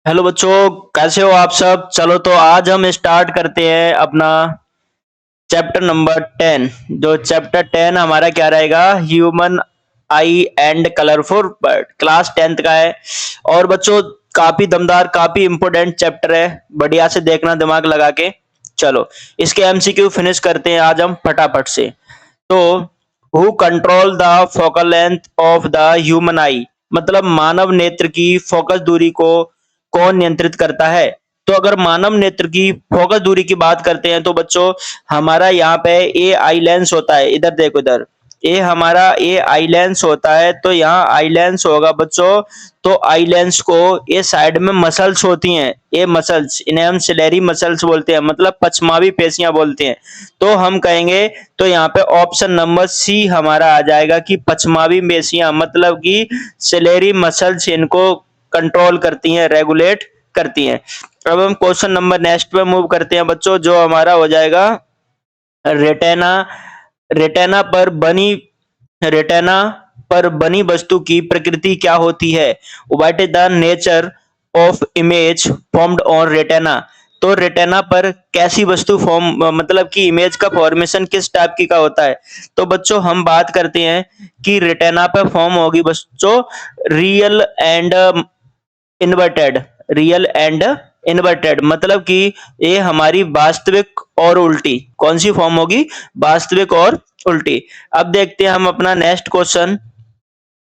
Hello बच्चों, कैसे हो आप सब। चलो तो आज हम स्टार्ट करते हैं अपना चैप्टर नंबर 10। जो चैप्टर 10 हमारा क्या रहेगा, human I and colourful bird, class 10th का है। और बच्चों काफी दमदार, काफी इंपोर्टेंट चैप्टर है, बढ़िया से देखना दिमाग लगा के। चलो इसके एमसीक्यू फिनिश करते हैं आज हम फटाफट से। तो who control the focal length of the human आई, मतलब मानव नेत्र की फोकस दूरी को कौन नियंत्रित करता है। तो अगर मानव नेत्र की फोकस दूरी की बात करते हैं तो बच्चों हमारा यहाँ पे ए आई लेंस होता है। इधर देखो, इधर ए हमारा ए आई लेंस होता है। तो यहाँ आई लेंस होगा बच्चों। तो आई लेंस को ये साइड में मसल्स होती हैं, ये मसल्स इन्हें हम सिलेरी मसल्स बोलते हैं, मतलब पछमावी पेशियां बोलते हैं। तो हम कहेंगे, तो यहाँ पे ऑप्शन नंबर सी हमारा आ जाएगा कि पछमावी पेशियां, मतलब कि सिलेरी मसल्स इनको कंट्रोल करती हैं, रेगुलेट करती हैं। अब हम क्वेश्चन नंबर नेक्स्ट पे मूव करते हैं बच्चों, जो हमारा हो जाएगा रेटेना। रेटेना पर बनी रेटेना पर बनी वस्तु की प्रकृति क्या होती है। What is the nature of image formed on retina. तो रेटेना पर कैसी वस्तु फॉर्म, मतलब कि इमेज का फॉर्मेशन किस टाइप की का होता है। तो बच्चों हम बात करते हैं कि रेटेना पर फॉर्म होगी बच्चों real and inverted. Real and inverted मतलब कि ये हमारी वास्तविक और उल्टी कौन सी फॉर्म होगी, वास्तविक और उल्टी। अब देखते हैं हम अपना नेक्स्ट क्वेश्चन,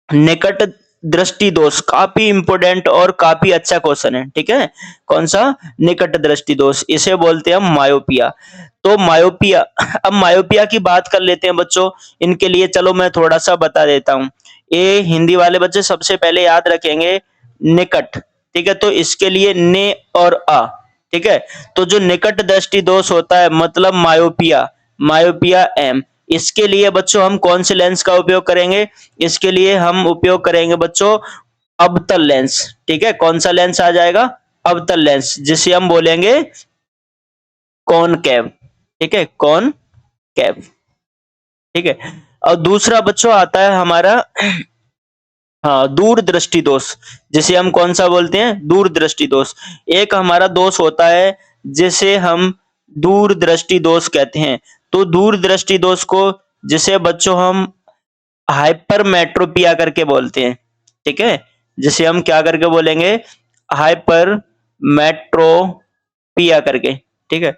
निकट दृष्टि दोष। काफी इंपोर्टेंट और काफी अच्छा क्वेश्चन है, ठीक है। कौन सा, निकट दृष्टि दोष, इसे बोलते हैं हम मायोपिया। तो मायोपिया, अब मायोपिया की बात कर लेते हैं बच्चों। इनके लिए चलो मैं थोड़ा सा बता देता हूं। ये हिंदी वाले बच्चे सबसे पहले याद रखेंगे निकट, ठीक है। तो इसके लिए ने और अ, ठीक है। तो जो निकट दृष्टि दोष होता है मतलब मायोपिया, मायोपिया एम, इसके लिए बच्चों हम कौन से लेंस का उपयोग करेंगे। इसके लिए हम उपयोग करेंगे बच्चों अवतल लेंस, ठीक है। कौन सा लेंस आ जाएगा, अवतल लेंस, जिसे हम बोलेंगे कॉनकेव, ठीक है, कॉनकेव, ठीक है। और दूसरा बच्चों आता है हमारा हाँ दूर दृष्टि दोष, जिसे हम कौन सा बोलते हैं, दूर दृष्टि दोष। एक हमारा दोष होता है जिसे हम दूर दृष्टि दोष कहते हैं। तो दूर दृष्टि दोष को, जिसे बच्चों हम हाइपरमेट्रोपिया करके बोलते हैं, ठीक है। जिसे हम क्या करके बोलेंगे, हाइपरमेट्रोपिया करके, ठीक है।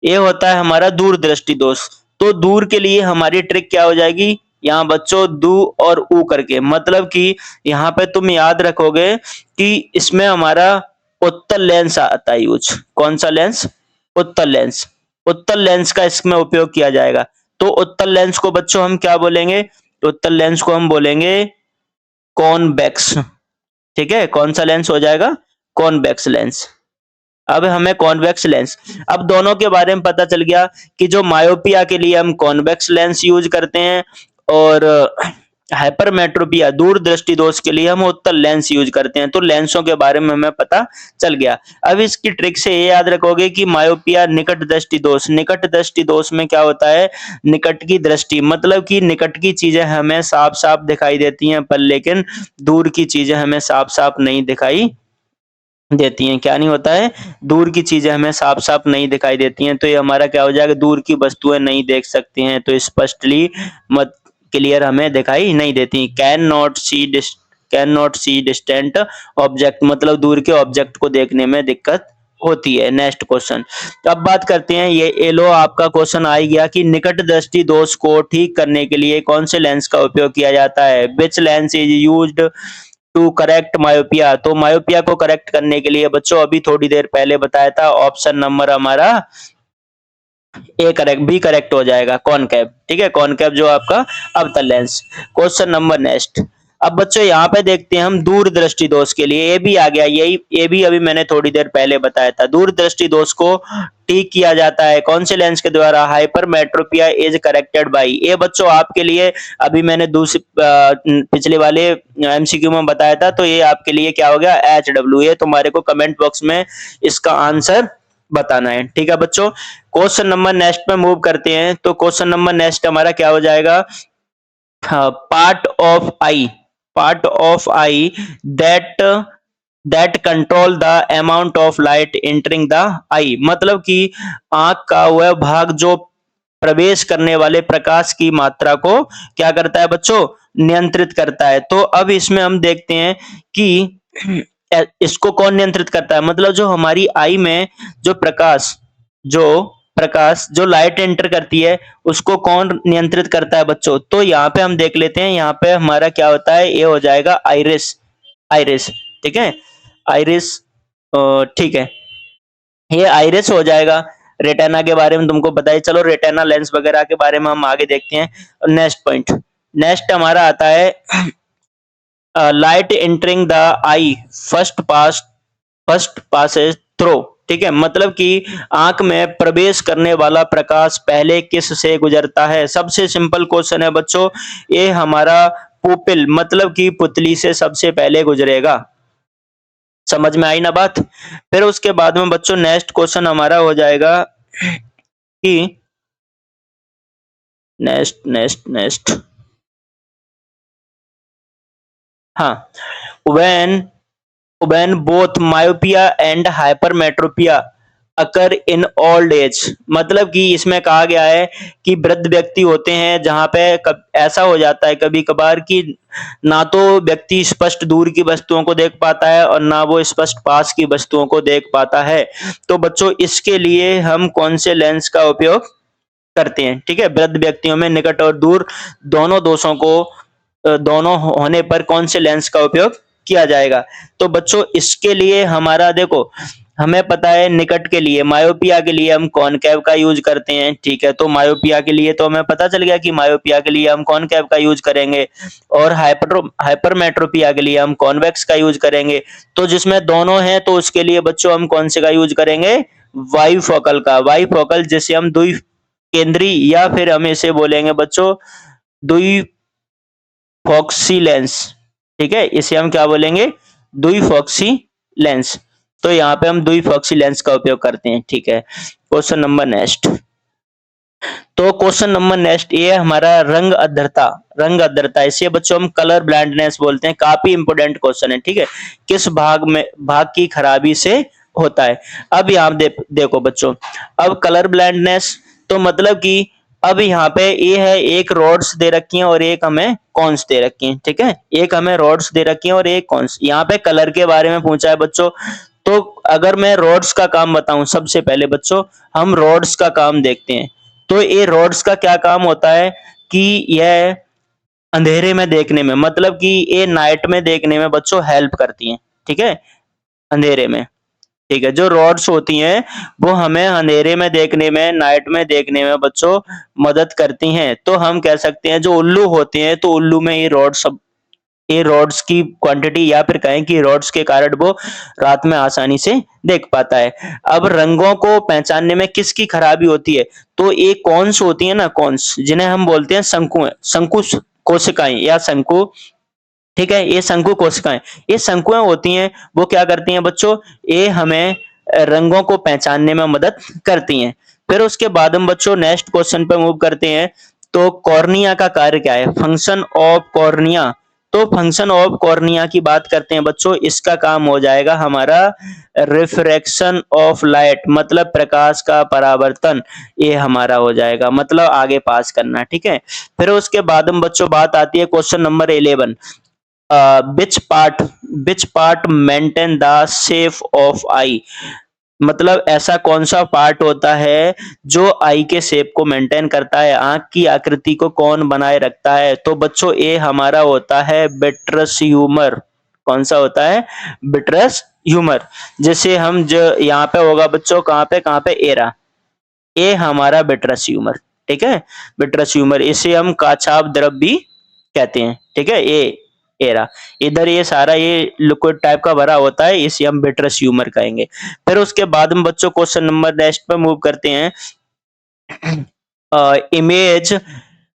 ये होता है हमारा दूर दृष्टि दोष। तो दूर के लिए हमारी ट्रिक क्या हो जाएगी, यहाँ बच्चों दू और ऊ करके, मतलब कि यहाँ पे तुम याद रखोगे कि इसमें हमारा उत्तल लेंस आता है यूज। कौन सा लेंस, उत्तल लेंस। उत्तल लेंस का इसमें उपयोग किया जाएगा। तो उत्तल लेंस को बच्चों हम क्या बोलेंगे, तो उत्तल लेंस को हम बोलेंगे कॉन्वेक्स, ठीक है। कौन सा लेंस हो जाएगा, कॉन्वेक्स लेंस। अब हमें कॉन्वेक्स लेंस, अब दोनों के बारे में पता चल गया कि जो मायोपिया के लिए हम कॉन्वेक्स लेंस यूज करते हैं और हाइपरमेट्रोपिया दूर दृष्टि दोष के लिए हम उत्तल लेंस यूज करते हैं। तो लेंसों के बारे में हमें पता चल गया। अब इसकी ट्रिक से ये याद रखोगे कि मायोपिया निकट दृष्टि दोष, निकट दृष्टि दोष में क्या होता है, निकट की दृष्टि, मतलब कि निकट की चीजें हमें साफ साफ दिखाई देती हैं पर लेकिन दूर की चीजें हमें साफ साफ नहीं दिखाई देती हैं। क्या नहीं होता है, दूर की चीजें हमें साफ साफ नहीं दिखाई देती हैं। तो ये हमारा क्या हो जाएगा, दूर की वस्तुएं नहीं देख सकती हैं, तो स्पष्टली मत क्लियर हमें दिखाई नहीं देती। Can not see distant object, मतलब दूर के ऑब्जेक्ट को देखने में दिक्कत होती है। नेक्स्ट क्वेश्चन, तो अब बात करते हैं, ये लो आपका क्वेश्चन आ ही गया कि निकट दृष्टि दोष को ठीक करने के लिए कौन से लेंस का उपयोग किया जाता है। Which lens is used to correct myopia. तो मायोपिया को करेक्ट करने के लिए बच्चों अभी थोड़ी देर पहले बताया था, ऑप्शन नंबर हमारा ए करेक्ट, बी करेक्ट हो जाएगा, कॉनकेव, ठीक है। कॉनकेव जो आपका अवतल लेंस। क्वेश्चन नंबर नेक्स्ट, अब बच्चों यहाँ पे देखते हैं हम दूर दृष्टि दोष के लिए, ये भी आ गया, यही ये भी अभी मैंने थोड़ी देर पहले बताया था। दूर दृष्टि दोष को ठीक किया जाता है कौन से लेंस के द्वारा, हाइपरमेट्रोपिया इज करेक्टेड बाय। ये बच्चों आपके लिए अभी मैंने दूसरी पिछले वाले एमसीक्यू में बताया था। तो ये आपके लिए क्या हो गया, एच डब्ल्यू। ये तुम्हारे को कमेंट बॉक्स में इसका आंसर बताना है, ठीक है बच्चों। क्वेश्चन नंबर नेक्स्ट पे मूव करते हैं। तो क्वेश्चन नंबर नेक्स्ट हमारा क्या हो जाएगा, part of eye, part of eye that that control the amount of light entering the eye, मतलब कि आंख का वह भाग जो प्रवेश करने वाले प्रकाश की मात्रा को क्या करता है बच्चों, नियंत्रित करता है। तो अब इसमें हम देखते हैं कि इसको कौन नियंत्रित करता है, मतलब जो हमारी आई में जो जो प्रकाश जो लाइट एंटर करती है उसको कौन नियंत्रित करता है बच्चों। तो यहाँ पे हम देख लेते हैं, यहाँ पे हमारा क्या होता है, ये हो जाएगा आइरिस। आइरिस, ठीक है, आइरिस, ठीक है, ये आइरिस हो जाएगा। रेटिना के बारे में तुमको पता है, चलो रेटिना लेंस वगैरह के बारे में हम आगे देखते हैं। नेक्स्ट पॉइंट, नेक्स्ट हमारा आता है light entering the I first Passage through, ठीक है, मतलब कि आंख में प्रवेश करने वाला प्रकाश पहले किस से गुजरता है। सबसे सिंपल क्वेश्चन है बच्चों, ये हमारा पुपिल मतलब कि पुतली से सबसे पहले गुजरेगा। समझ में आई ना बात। फिर उसके बाद में बच्चों नेक्स्ट क्वेश्चन हमारा हो जाएगा कि नेक्स्ट नेक्स्ट नेक्स्ट हाँ, when both myopia and hypermetropia occur in old age, मतलब कि इसमें कहा गया है कि वृद्ध व्यक्ति होते हैं जहां पे ऐसा हो जाता है कभी कभार कि ना तो व्यक्ति स्पष्ट दूर की वस्तुओं को देख पाता है और ना वो स्पष्ट पास की वस्तुओं को देख पाता है। तो बच्चों इसके लिए हम कौन से लेंस का उपयोग करते हैं, ठीक है, वृद्ध व्यक्तियों में निकट और दूर दोनों दोषों को दोनों होने पर कौन से लेंस का उपयोग किया जाएगा। तो बच्चों इसके लिए हमारा देखो, हमें पता है निकट के लिए मायोपिया के लिए हम कॉनकेव का यूज करते हैं, ठीक है, तो मायोपिया के लिए तो हमें पता चल गया कि मायोपिया के लिए हम कॉनकेव का यूज करेंगे, और हाइपरमेट्रोपिया के लिए हम कॉन्वेक्स का यूज करेंगे। तो जिसमें दोनों हैं तो उसके लिए बच्चों हम कौन से का यूज करेंगे, वाइफोकल का। वाइफोकल जिसे हम द्वि केंद्रीय या फिर हम इसे बोलेंगे बच्चों द्विफॉक्सी लेंस, ठीक है, इसे हम क्या बोलेंगे, द्विफॉक्सी लेंस। तो यहाँ पे हम द्विफॉक्सी लेंस का उपयोग करते हैं, ठीक है। क्वेश्चन नंबर नेक्स्ट, तो क्वेश्चन नंबर नेक्स्ट ये हमारा रंग अद्धरता। रंग अद्धरता इसे बच्चों हम कलर ब्लाइंडनेस बोलते हैं, काफी इंपोर्टेंट क्वेश्चन है, ठीक है, किस भाग की खराबी से होता है। अब यहाँ देखो बच्चों, अब कलर ब्लाइंडनेस तो मतलब कि अब यहाँ पे ये है, एक रॉड्स दे रखी हैं और एक हमें कॉन्स दे रखी हैं, ठीक है, एक हमें रॉड्स दे रखी हैं और एक कॉन्स। यहाँ पे कलर के बारे में पूछा है बच्चों, तो अगर मैं रॉड्स का काम बताऊं, सबसे पहले बच्चों हम रॉड्स का काम देखते हैं। तो ये रॉड्स का क्या काम होता है कि यह अंधेरे में देखने में, मतलब कि ये नाइट में देखने में बच्चों हेल्प करती हैं, ठीक है, अंधेरे में, ठीक है, जो रॉड्स होती हैं वो हमें अंधेरे में देखने में, नाइट में देखने में बच्चों मदद करती हैं। तो हम कह सकते हैं जो उल्लू होते हैं, तो उल्लू में ये रॉड्स की क्वांटिटी, या फिर कहें कि रॉड्स के कारण वो रात में आसानी से देख पाता है। अब रंगों को पहचानने में किसकी खराबी होती है, तो ये कॉन्स होती है ना, कॉन्स, जिन्हें हम बोलते हैं शंकु कोशिकाएं या शंकु, ठीक है, ये शंकु कोशिकाएं, ये शंकुएं होती हैं, वो क्या करती हैं बच्चों, ये हमें रंगों को पहचानने में मदद करती हैं। फिर उसके बाद हम बच्चों नेक्स्ट क्वेश्चन पे मूव करते हैं। तो कॉर्निया का कार्य क्या है, फंक्शन ऑफ कॉर्निया। तो फंक्शन ऑफ कॉर्निया की बात करते हैं बच्चों, इसका काम हो जाएगा हमारा रिफ्रैक्शन ऑफ लाइट, मतलब प्रकाश का परावर्तन, ये हमारा हो जाएगा, मतलब आगे पास करना, ठीक है। फिर उसके बाद हम बच्चों बात आती है question number 11, which part maintain the shape of eye, मतलब ऐसा कौन सा पार्ट होता है जो आई के शेप को मेंटेन करता है, आंख की आकृति को कौन बनाए रखता है। तो बच्चों ये हमारा होता है विट्रस ह्यूमर। कौन सा होता है, विट्रस ह्यूमर। जैसे हम जो यहाँ पे होगा बच्चों, कहाँ पे एरा, ये हमारा विट्रस ह्यूमर, ठीक है, विट्रस ह्यूमर, इसे हम काछाप द्रव भी कहते हैं, ठीक है, ये एरा, इधर ये सारा ये लिक्विड टाइप का भरा होता है, इसे हम विट्रस ह्यूमर कहेंगे। फिर उसके बाद हम बच्चों क्वेश्चन नंबर नेक्स्ट पे मूव करते हैं। Image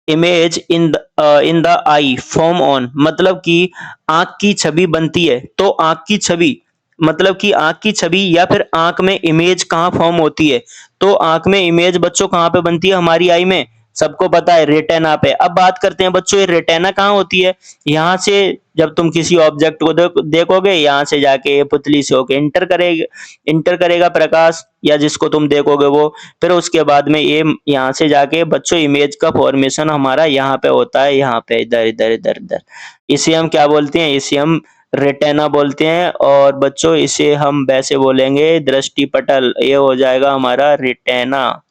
image in the I form on, मतलब कि आंख की छवि बनती है, तो आंख की छवि, मतलब कि आंख की छवि या फिर आंख में इमेज कहाँ फॉर्म होती है। तो आंख में इमेज बच्चों कहाँ पे बनती है, हमारी आई में सबको पता है रेटिना पे। अब बात करते हैं बच्चों, ये रेटिना कहाँ होती है? यहाँ से जब तुम किसी ऑब्जेक्ट को देखोगे, यहाँ से जाके ये पुतली से होके इंटर करेगा प्रकाश, या जिसको तुम देखोगे वो, फिर उसके बाद में ये यहाँ से जाके बच्चों इमेज का फॉर्मेशन हमारा यहाँ पे होता है, यहाँ पे इधर इधर इधर इधर। इसे हम क्या बोलते हैं? इसे हम रेटिना बोलते हैं। और बच्चों इसे हम वैसे बोलेंगे दृष्टि पटल, ये हो जाएगा हमारा रेटिना।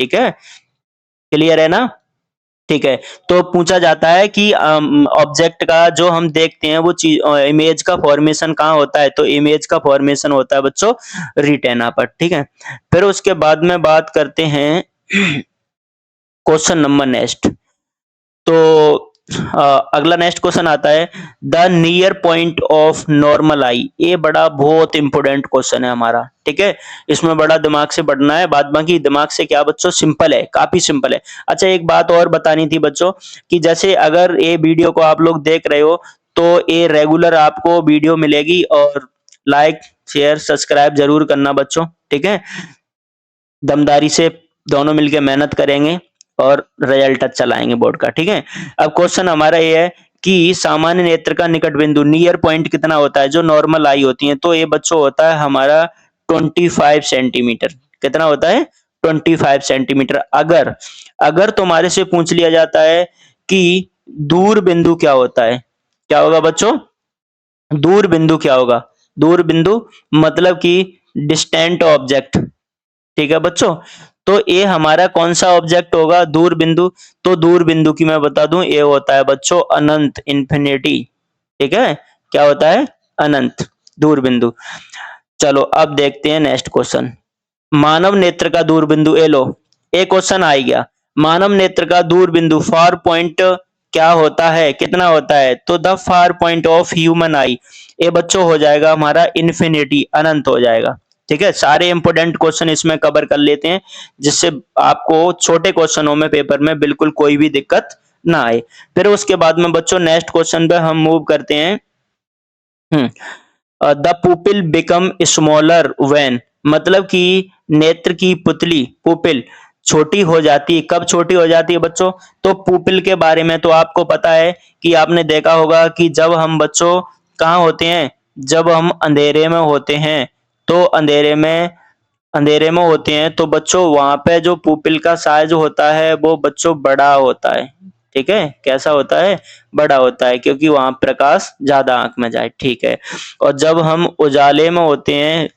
ठीक है, क्लियर है ना? ठीक है। तो पूछा जाता है कि ऑब्जेक्ट का जो हम देखते हैं वो चीज, इमेज का फॉर्मेशन कहाँ होता है? तो इमेज का फॉर्मेशन होता है बच्चों रेटिना पर। ठीक है, फिर उसके बाद में बात करते हैं क्वेश्चन नंबर नेक्स्ट। तो अगला नेक्स्ट क्वेश्चन आता है, the near point of normal eye. ये बड़ा बहुत इंपॉर्टेंट क्वेश्चन है हमारा। ठीक है, इसमें बड़ा दिमाग से पढ़ना है, बाद बाकी दिमाग से क्या बच्चों, सिंपल है, काफी सिंपल है। अच्छा, एक बात और बतानी थी बच्चों, कि जैसे अगर ये वीडियो को आप लोग देख रहे हो तो ये रेगुलर आपको वीडियो मिलेगी, और लाइक शेयर सब्सक्राइब जरूर करना बच्चों। ठीक है, दमदारी से दोनों मिलके मेहनत करेंगे और रिजल्ट अच्छा लाएंगे बोर्ड का। ठीक है, अब क्वेश्चन हमारा ये है कि सामान्य नेत्र का निकट बिंदु नियर पॉइंट कितना होता है? जो नॉर्मल आई होती है, तो ये बच्चों होता है हमारा 25 सेंटीमीटर। कितना होता है? 25 सेंटीमीटर। अगर अगर तुम्हारे से पूछ लिया जाता है कि दूर बिंदु क्या होता है, क्या होगा बच्चों? दूर बिंदु क्या होगा? दूर बिंदु मतलब कि डिस्टेंट ऑब्जेक्ट। ठीक है बच्चों, तो ये हमारा कौन सा ऑब्जेक्ट होगा? दूर बिंदु। तो दूर बिंदु की मैं बता दूं, ये होता है बच्चों अनंत, इन्फिनिटी। ठीक है, क्या होता है? अनंत, दूर बिंदु। चलो अब देखते हैं नेक्स्ट क्वेश्चन। मानव नेत्र का दूर बिंदु, ए लो, एक क्वेश्चन आ गया। मानव नेत्र का दूर बिंदु फार पॉइंट क्या होता है? कितना होता है? तो the far point of human आई, ये बच्चों हो जाएगा हमारा इन्फिनिटी, अनंत हो जाएगा। ठीक है, सारे इंपोर्टेंट क्वेश्चन इसमें कवर कर लेते हैं, जिससे आपको छोटे क्वेश्चनों में पेपर में बिल्कुल कोई भी दिक्कत ना आए। फिर उसके बाद में बच्चों नेक्स्ट क्वेश्चन पे हम मूव करते हैं। The pupil become smaller when, मतलब कि नेत्र की पुतली, पुपिल छोटी हो जाती है। कब छोटी हो जाती है बच्चों? तो पुपिल के बारे में तो आपको पता है कि आपने देखा होगा कि जब हम बच्चों कहाँ होते हैं, जब हम अंधेरे में होते हैं, तो अंधेरे में होते हैं तो बच्चों वहां पे जो पुपिल का साइज होता है वो बच्चों बड़ा होता है। ठीक है, कैसा होता है? बड़ा होता है, क्योंकि वहां प्रकाश ज्यादा आंख में जाए। ठीक है, और जब हम उजाले में होते हैं,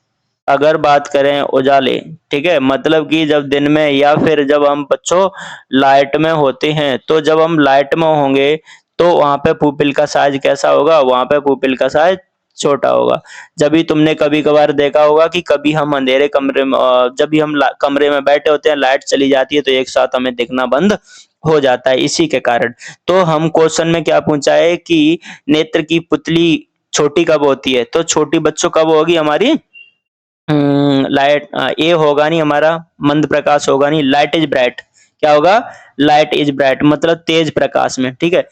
अगर बात करें उजाले, ठीक है, मतलब कि जब दिन में या फिर जब हम बच्चों लाइट में होते हैं, तो जब हम लाइट में होंगे तो वहां पे पुपिल का साइज कैसा होगा? वहां पे पुपिल का साइज छोटा होगा। जब भी तुमने कभी कभार देखा होगा कि कभी हम अंधेरे कमरे में, जब भी हम कमरे में बैठे होते हैं, लाइट चली जाती है तो एक साथ हमें दिखना बंद हो जाता है, इसी के कारण। तो हम क्वेश्चन में क्या पूछा है कि नेत्र की पुतली छोटी कब होती है? तो छोटी बच्चों कब होगी हमारी? लाइट, ये होगा नहीं हमारा, मंद प्रकाश होगा नहीं, लाइट इज ब्राइट। क्या होगा? लाइट इज ब्राइट, मतलब तेज प्रकाश में। ठीक है,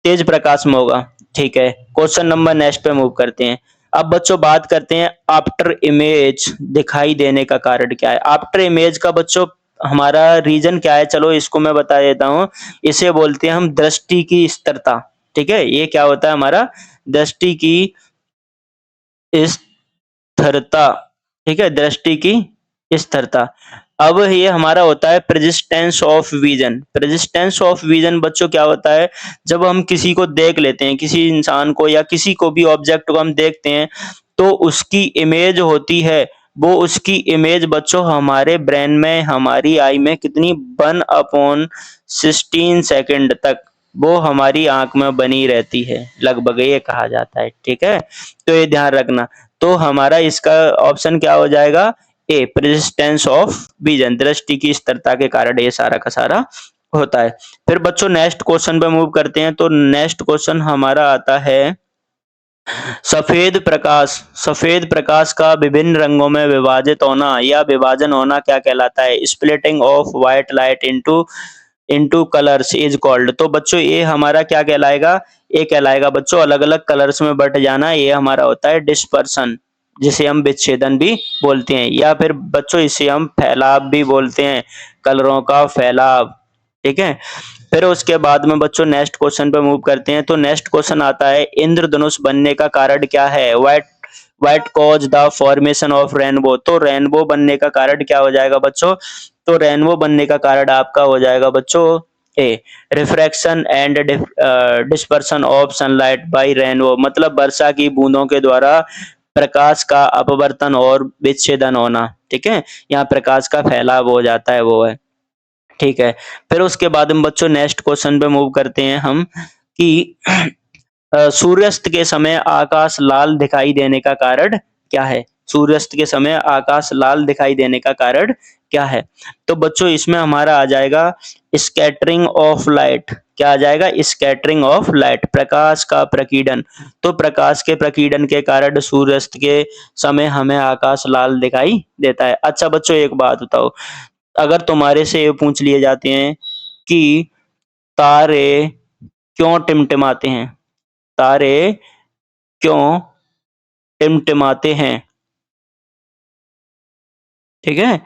तेज प्रकाश में होगा। ठीक है, क्वेश्चन नंबर नेक्स्ट पे मूव करते हैं। अब बच्चों बात करते हैं आफ्टर इमेज दिखाई देने का कारण क्या है? आफ्टर इमेज का बच्चों हमारा रीजन क्या है? चलो इसको मैं बता देता हूँ। इसे बोलते हैं हम दृष्टि की स्थिरता। ठीक है, ये क्या होता है हमारा? दृष्टि की स्थिरता। ठीक है, दृष्टि की स्थिरता। अब ये हमारा होता है persistence of vision. Persistence of vision बच्चों क्या होता है? जब हम किसी को देख लेते हैं, किसी इंसान को या किसी को भी ऑब्जेक्ट को हम देखते हैं, तो उसकी इमेज होती है, वो उसकी इमेज बच्चों हमारे ब्रेन में, हमारी आई में कितनी 1/16 सेकंड तक वो हमारी आंख में बनी रहती है, लगभग ये कहा जाता है। ठीक है, तो ये ध्यान रखना। तो हमारा इसका ऑप्शन क्या हो जाएगा? ए, प्रेजिस्टेंस ऑफ विजन, दृष्टि की स्थिरता के कारण ये सारा का सारा होता है। फिर बच्चों नेक्स्ट क्वेश्चन पे मूव करते हैं। तो नेक्स्ट क्वेश्चन हमारा आता है सफेद प्रकाश। सफेद प्रकाश का विभिन्न रंगों में विभाजित होना या विभाजन होना क्या कहलाता है? Splitting of white light into colours is called. तो बच्चों ये हमारा क्या कहलाएगा? ये कहलाएगा बच्चों अलग अलग कलर्स में बट जाना, ये हमारा होता है डिस्पर्सन, जिसे हम विच्छेदन भी बोलते हैं, या फिर बच्चों इसे हम फैलाव भी बोलते हैं, कलरों का फैलाव। ठीक है। फिर उसके बाद में बच्चों नेक्स्ट क्वेश्चन पे मूव करते हैं। तो नेक्स्ट क्वेश्चन आता है, इंद्रधनुष बनने का कारण क्या है? What cause the formation of rainbow? तो रेनबो बनने का कारण क्या हो जाएगा बच्चों? तो रेनबो बनने का कारण आपका हो जाएगा बच्चों A, refraction and dispersion of sunlight by rainbow, मतलब वर्षा की बूंदों के द्वारा प्रकाश का अपवर्तन और विच्छेदन होना। ठीक है, यहाँ प्रकाश का फैलाव हो जाता है, वो है। ठीक है। फिर उसके बाद हम बच्चों नेक्स्ट क्वेश्चन पे मूव करते हैं हम कि सूर्यास्त के समय आकाश लाल दिखाई देने का कारण क्या है? सूर्यास्त के समय आकाश लाल दिखाई देने का कारण क्या है? तो बच्चों इसमें हमारा आ जाएगा स्कैटरिंग ऑफ लाइट। क्या आ जाएगा? स्कैटरिंग ऑफ लाइट, प्रकाश का प्रकीर्णन। तो प्रकाश के प्रकीर्णन के कारण सूर्यास्त के समय हमें आकाश लाल दिखाई देता है। अच्छा बच्चों एक बात बताओ, अगर तुम्हारे से ये पूछ लिए जाते हैं कि तारे क्यों टिमटिमाते हैं? तारे क्यों टिमटिमाते हैं? ठीक है,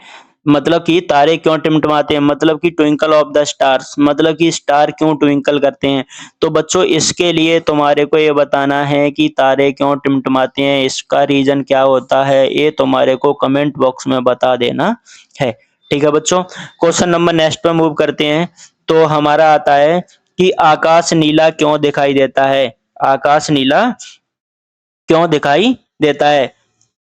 मतलब कि तारे क्यों टिमटिमाते हैं, मतलब कि ट्विंकल ऑफ द स्टार्स, मतलब कि स्टार क्यों ट्विंकल करते हैं। तो बच्चों इसके लिए तुम्हारे को ये बताना है कि तारे क्यों टिमटिमाते हैं, इसका रीजन क्या होता है, ये तुम्हारे को कमेंट बॉक्स में बता देना है। ठीक है बच्चों, क्वेश्चन नंबर नेक्स्ट पे मूव करते हैं। तो हमारा आता है कि आकाश नीला क्यों दिखाई देता है? आकाश नीला क्यों दिखाई देता है?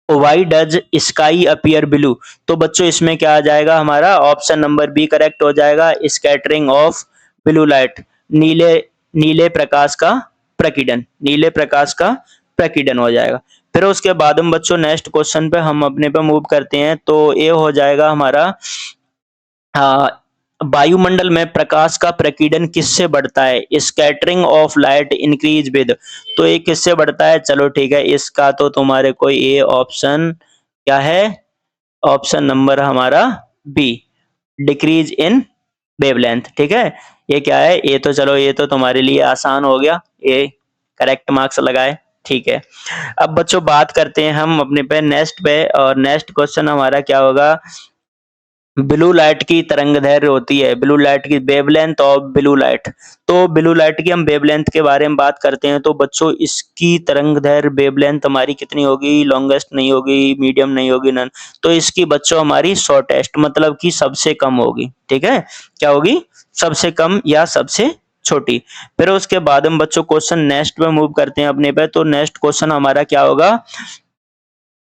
Why does sky appear blue? तो बच्चों इसमें क्या आ जाएगा? हमारा ऑप्शन नंबर बी करेक्ट हो जाएगा, स्कैटरिंग ऑफ ब्लू लाइट, नीले नीले प्रकाश का प्रकीर्णन, नीले प्रकाश का प्रकीर्णन हो जाएगा। फिर उसके बाद हम बच्चों नेक्स्ट क्वेश्चन पे हम अपने पे मूव करते हैं। तो ये हो जाएगा हमारा वायुमंडल में प्रकाश का प्रकीर्णन किससे बढ़ता है? Scattering of light increase with. तो ये किससे बढ़ता है? चलो ठीक है, इसका तो तुम्हारे को ये ऑप्शन क्या है? ऑप्शन नंबर हमारा बी, डिक्रीज इन वेवलेंथ। ठीक है, ये क्या है? ये तो चलो ये तो तुम्हारे लिए आसान हो गया, ये करेक्ट मार्क्स लगाए। ठीक है, अब बच्चों बात करते हैं हम अपने पे नेक्स्ट पे, और नेक्स्ट क्वेश्चन हमारा क्या होगा? ब्लू लाइट की तरंग दैर्घ्य होती है, ब्लू लाइट की वेवलेंथ ऑफ ब्लू लाइट। तो ब्लू लाइट की हम वेवलेंथ के बारे में बात करते हैं। तो बच्चों इसकी तरंग दैर्घ्य वेवलेंथ हमारी कितनी होगी? लॉन्गेस्ट नहीं होगी, मीडियम नहीं होगी, नन। तो इसकी बच्चों हमारी शॉर्टेस्ट, मतलब कि सबसे कम होगी। ठीक है, क्या होगी? सबसे कम या सबसे छोटी। फिर उसके बाद हम बच्चों क्वेश्चन नेक्स्ट पे मूव करते हैं अपने पे। तो नेक्स्ट क्वेश्चन हमारा क्या होगा?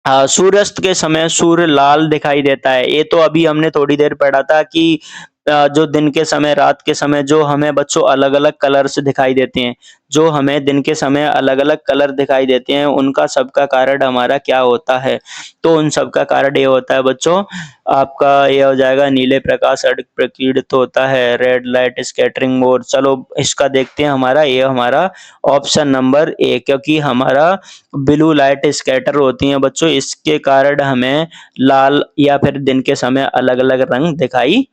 सूर्यास्त के समय सूर्य लाल दिखाई देता है। ये तो अभी हमने थोड़ी देर पढ़ा था कि जो दिन के समय, रात के समय जो हमें बच्चों अलग-अलग कलर्स दिखाई देते हैं, जो हमें दिन के समय अलग-अलग कलर दिखाई देते हैं, उनका सबका कारण हमारा क्या होता है? तो उन सबका कारण ये होता है बच्चों, आपका ये हो जाएगा नीले प्रकाश अधिक प्रकीर्णित होता है, रेड लाइट स्कैटरिंग मोर। चलो इसका देखते हैं, हमारा ये हमारा ऑप्शन नंबर ए, क्योंकि हमारा ब्लू लाइट स्कैटर होती हैं बच्चों, इसके कारण हमें लाल या फिर दिन के समय अलग-अलग रंग दिखाई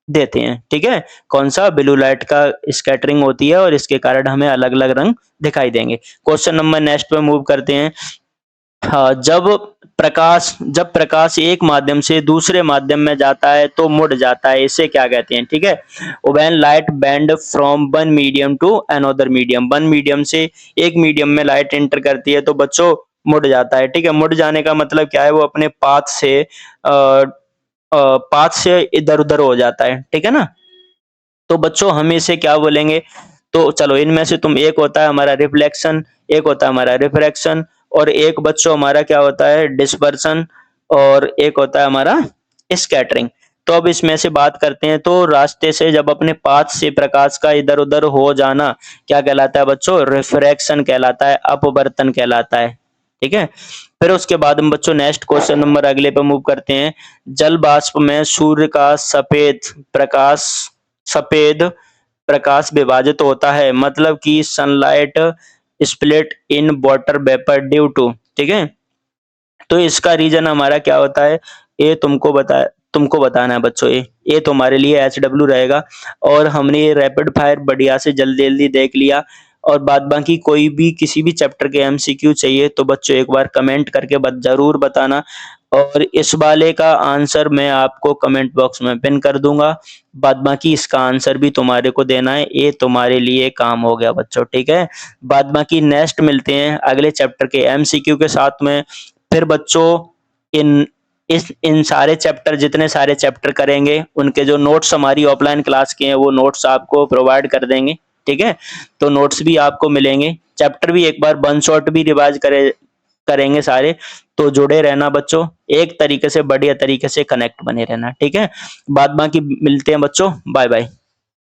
देते हैं। ठीक है, कौन सा? ब्लू लाइट का स्कैटरिंग होती है और इसके कारण हमें अलग-अलग रंग दिखाई देंगे। क्वेश्चन नंबर नेक्स्ट पे मूव करते हैं। हाँ, जब प्रकाश एक माध्यम से दूसरे माध्यम में जाता है तो मुड़ जाता है, इसे क्या कहते हैं? ठीक है, when light bend from one medium to another medium, one medium से एक मीडियम में लाइट एंटर करती है तो बच्चों मुड़ जाता है। ठीक है, मुड़ जाने का मतलब क्या है? वो अपने पाथ से इधर उधर हो जाता है। ठीक है ना, तो बच्चों हम इसे क्या बोलेंगे? तो चलो इनमें से तुम, एक होता है हमारा रिफ्लेक्शन, एक होता है हमारा रिफ्रैक्शन, और एक बच्चों हमारा क्या होता है? डिस्पर्सन, और एक होता है हमारा स्कैटरिंग। तो अब इसमें से बात करते हैं। तो रास्ते से जब अपने पाथ से प्रकाश का इधर उधर हो जाना क्या कहलाता है बच्चों? रिफ्रैक्शन कहलाता है, अपवर्तन कहलाता है। ठीक है, फिर उसके बाद हम बच्चों नेक्स्ट क्वेश्चन नंबर अगले पे मूव करते हैं। जल वाष्प में सूर्य का सफेद प्रकाश विभाजित होता है, मतलब कि sunlight split in water vapour due to. ठीक है, तो इसका रीजन हमारा क्या होता है? ये तुमको बताना है बच्चों। ये तुम्हारे लिए एचडब्ल्यू रहेगा, और हमने ये रैपिड फायर बढ़िया से जल्दी जल्दी देख लिया। और बाद बाकी कोई भी किसी भी चैप्टर के एमसीक्यू चाहिए तो बच्चों एक बार कमेंट करके जरूर बताना। और इस वाले का आंसर मैं आपको कमेंट बॉक्स में पिन कर दूंगा। बाद बाकी इसका आंसर भी तुम्हारे को देना है, ये तुम्हारे लिए काम हो गया बच्चों, ठीक है। बाद बाकी नेक्स्ट मिलते हैं अगले चैप्टर के एमसीक्यू के साथ में। फिर बच्चों इन इन सारे चैप्टर, जितने सारे चैप्टर करेंगे उनके जो नोट्स हमारी ऑफलाइन क्लास के हैं वो नोट्स आपको प्रोवाइड कर देंगे, ठीक है। तो नोट्स भी आपको मिलेंगे, चैप्टर भी एक बार वन शॉट भी रिवाइज करेंगे सारे। तो जुड़े रहना बच्चों, एक तरीके से बढ़िया तरीके से कनेक्ट बने रहना, ठीक है। बाद बाकी मिलते हैं बच्चों, बाय बाय।